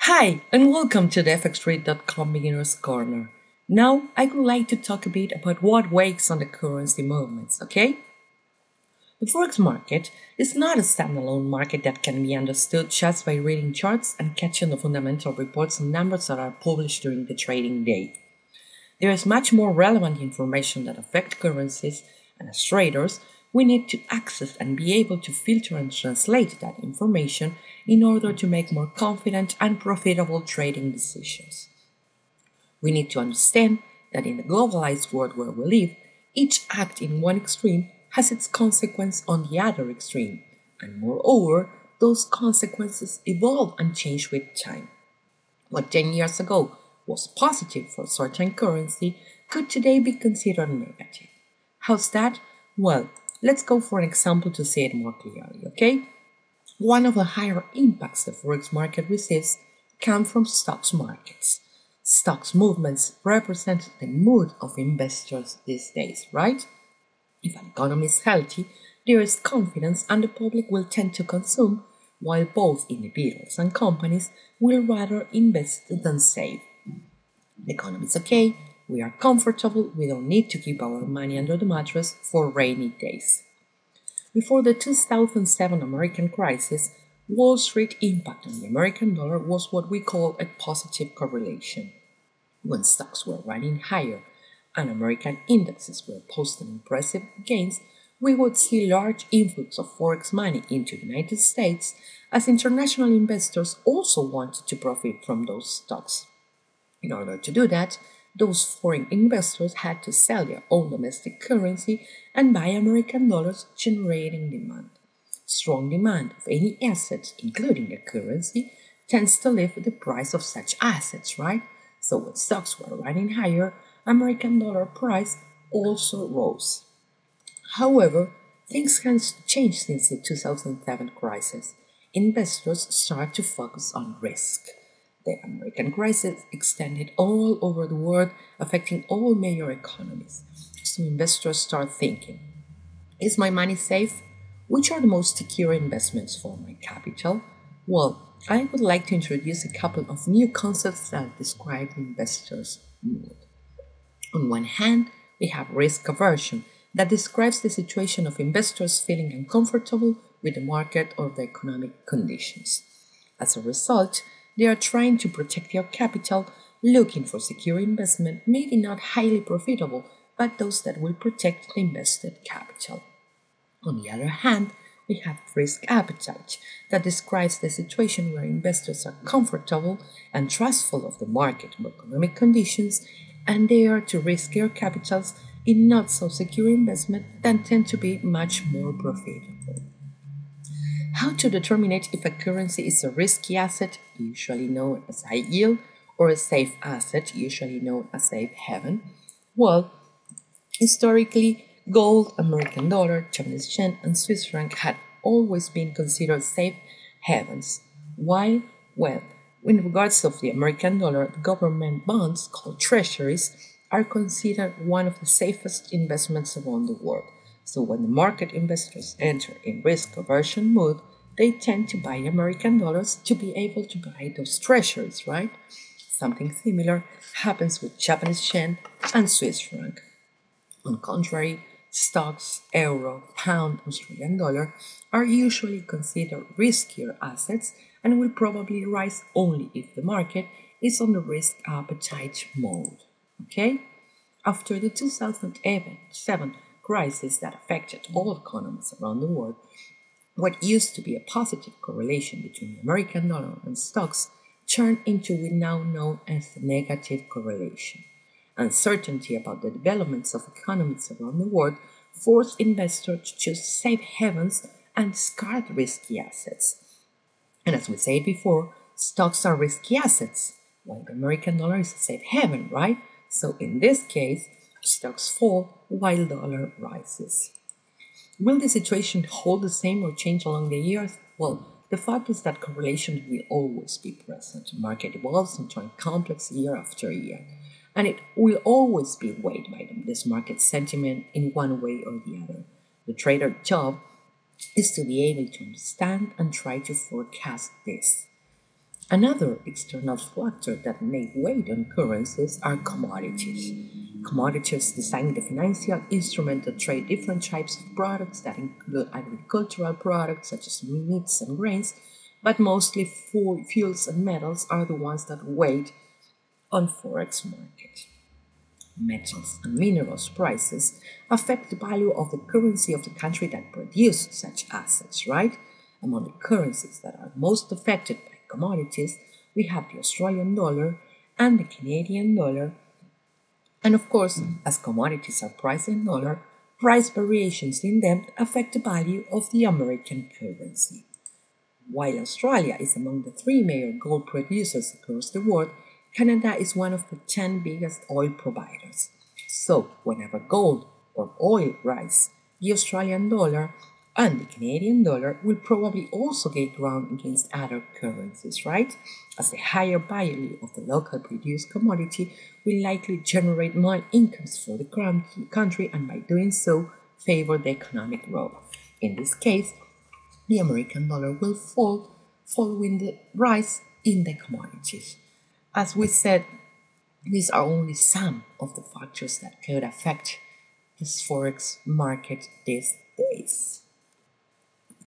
Hi, and welcome to the FXTrade.com Beginner's Corner. Now, I would like to talk a bit about what weighs on the currency movements, okay? The Forex market is not a standalone market that can be understood just by reading charts and catching the fundamental reports and numbers that are published during the trading day. There is much more relevant information that affects currencies, and as traders, we need to access and be able to filter and translate that information in order to make more confident and profitable trading decisions. We need to understand that in the globalized world where we live, each act in one extreme has its consequence on the other extreme, and moreover, those consequences evolve and change with time. What 10 years ago was positive for a certain currency could today be considered negative. How's that? Well, let's go for an example to see it more clearly, okay? One of the higher impacts the Forex market receives come from stocks markets. Stocks movements represent the mood of investors these days, right? If an economy is healthy, there is confidence and the public will tend to consume, while both individuals and companies will rather invest than save. The economy is okay, we are comfortable, we don't need to keep our money under the mattress for rainy days. Before the 2007 American crisis, Wall Street impact on the American dollar was what we call a positive correlation. When stocks were running higher and American indexes were posting impressive gains, we would see large influx of Forex money into the United States as international investors also wanted to profit from those stocks. In order to do that, those foreign investors had to sell their own domestic currency and buy American dollars, generating demand. Strong demand of any asset, including a currency, tends to lift the price of such assets, right? So when stocks were running higher, American dollar price also rose. However, things have changed since the 2007 crisis. Investors start to focus on risk. The American crisis extended all over the world, affecting all major economies. So investors start thinking, is my money safe? Which are the most secure investments for my capital? Well, I would like to introduce a couple of new concepts that describe investors' mood. On one hand, we have risk aversion, that describes the situation of investors feeling uncomfortable with the market or the economic conditions. As a result, they are trying to protect their capital, looking for secure investment, maybe not highly profitable, but those that will protect the invested capital. On the other hand, we have risk appetite, that describes the situation where investors are comfortable and trustful of the market or economic conditions, and they are to risk their capitals in not so secure investment that tend to be much more profitable. How to determine if a currency is a risky asset, usually known as high yield, or a safe asset, usually known as safe haven? Well, historically, gold, American dollar, Japanese yen, and Swiss franc had always been considered safe havens. Why? Well, in regards of the American dollar, government bonds, called treasuries, are considered one of the safest investments around the world. So when the market investors enter in risk aversion mood, they tend to buy American dollars to be able to buy those treasuries, right? Something similar happens with Japanese yen and Swiss franc. On the contrary, stocks, euro, pound, Australian dollar are usually considered riskier assets and will probably rise only if the market is on the risk appetite mode. Okay? After the 2007 crisis that affected all economies around the world, what used to be a positive correlation between the American dollar and stocks turned into what we now know as the negative correlation. Uncertainty about the developments of economies around the world forced investors to choose safe havens and discard risky assets. And as we said before, stocks are risky assets, while the American dollar is a safe haven, right? So in this case, stocks fall while dollar rises. Will the situation hold the same or change along the years? Well, the fact is that correlation will always be present. The market evolves and turns complex year after year, and it will always be weighed by this market sentiment in one way or the other. The trader's job is to be able to understand and try to forecast this. Another external factor that may weigh on currencies are commodities. Commodities design the financial instrument that trade different types of products that include agricultural products such as meats and grains, but mostly fuels and metals are the ones that weigh on forex market. Metals and minerals prices affect the value of the currency of the country that produces such assets, right? Among the currencies that are most affected by commodities, we have the Australian dollar and the Canadian dollar. And of course, as commodities are priced in dollar, price variations in them affect the value of the American currency. While Australia is among the three major gold producers across the world, Canada is one of the 10 biggest oil providers. So, whenever gold or oil rise, the Australian dollar and the Canadian dollar will probably also gain ground against other currencies, right? As the higher value of the local produced commodity will likely generate more incomes for the country and by doing so favor the economic growth. In this case, the American dollar will fall following the rise in the commodities. As we said, these are only some of the factors that could affect this forex market these days.